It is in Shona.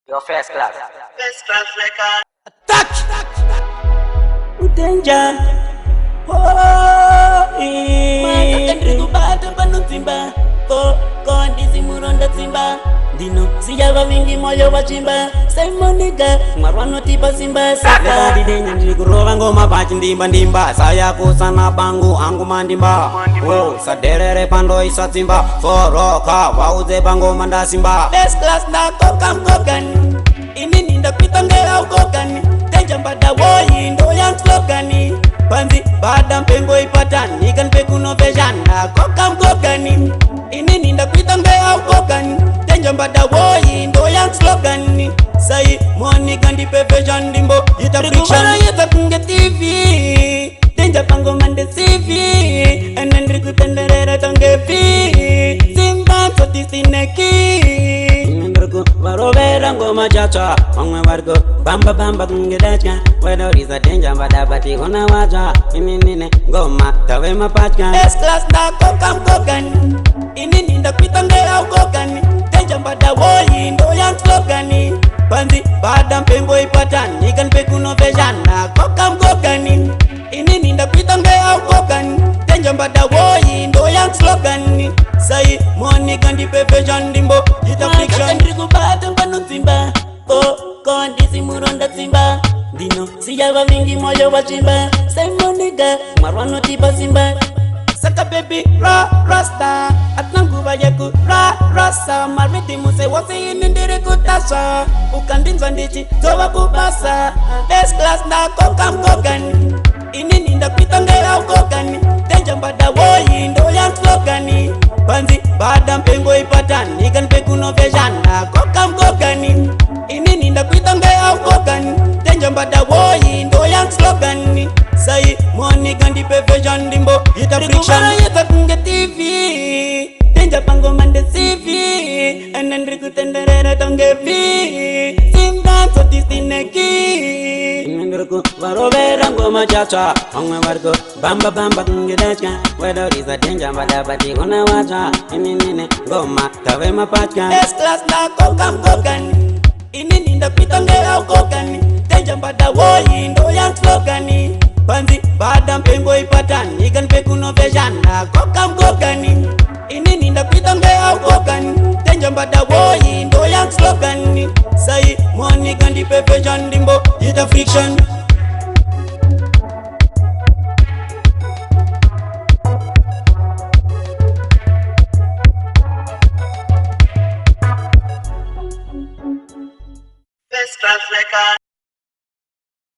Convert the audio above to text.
Your first class. First class record. Attack! Danger! Makakandrikubata panotsimba kondisi muronda tsimba ndino siyava vingi moyo wachimba saimonika mwarwanotipa simba sakadidenya ndirikurova ngoma pachindimba sayakusana bangu angu mandimba saderere pandoisa tsimba foroka waudze pangoma ndasimba first class ndakokamkokani inini ndakwitangera ukokani tenjambada woyi ndoyan slogani panzi bada mpengo ipatani ikanpe kunoveshana kokamkokani inini ndakwitangera ukokani tenjambada woyi ndoyan slogani sai monika ndipefeshan ndimbo itafikshana yetakunge tv tenja pangomande cv enendrikutenderera tange fi simba sotisineki varovera ngoma chacha vamwe variko bamba kungedatya wedoriza denja mbadabati kona wacha ininine ngoma tave mapatya first class ndakokamkokani inini ndakwitangera ukokani denja mbada woyi ndoyan slogani panzi bada mpengo ipatani ikanpe kunoveshana kokamkokani inini ndakwitangera ukokani denja mbada woyi ndoyan slogani sai monika ndipefeshan ndimbo itafikshana ndikubata panotsimba kondisi muronda tsimba ndino siyava vingi moyo wachimba sai monika mwarwanotipa simba saka baby rasta atna nguva yeku rasa maritimuse wose ini ndiri kutasha ukandinzwa ndichi dzova kubasa first class ndakokamkokani inini ndakwitangera ukokani tenjambada woyi ndoyan slogani panzi bada mpengo ipatani ikanpe kunoveshana kokamkokani inini ndakwitangera ukokani tenjambada woyi ndoyan slogani sai monika ndipefeshan ndimbo itafikshana yetakunge tv tenja pangomande cv enendrikutenderera tange vi simba sotisineki inendriku varovera ngoma chacha vamwe variko bamba kungedatya wedoriza denja mbadabati kona wacha ininine ngoma tave mapatya first class ndakokamkokani inini ndakwitangera ukokani tenja mbada woyi ndoyan slogani panzi bada mpengo ipatani ikanpe kunoveshana kokamkokani inini ndakwitangera ukokani tenja mbada woyi ndoyan slogani sai monika ndipefeshan ndimbo itafikshana First class record.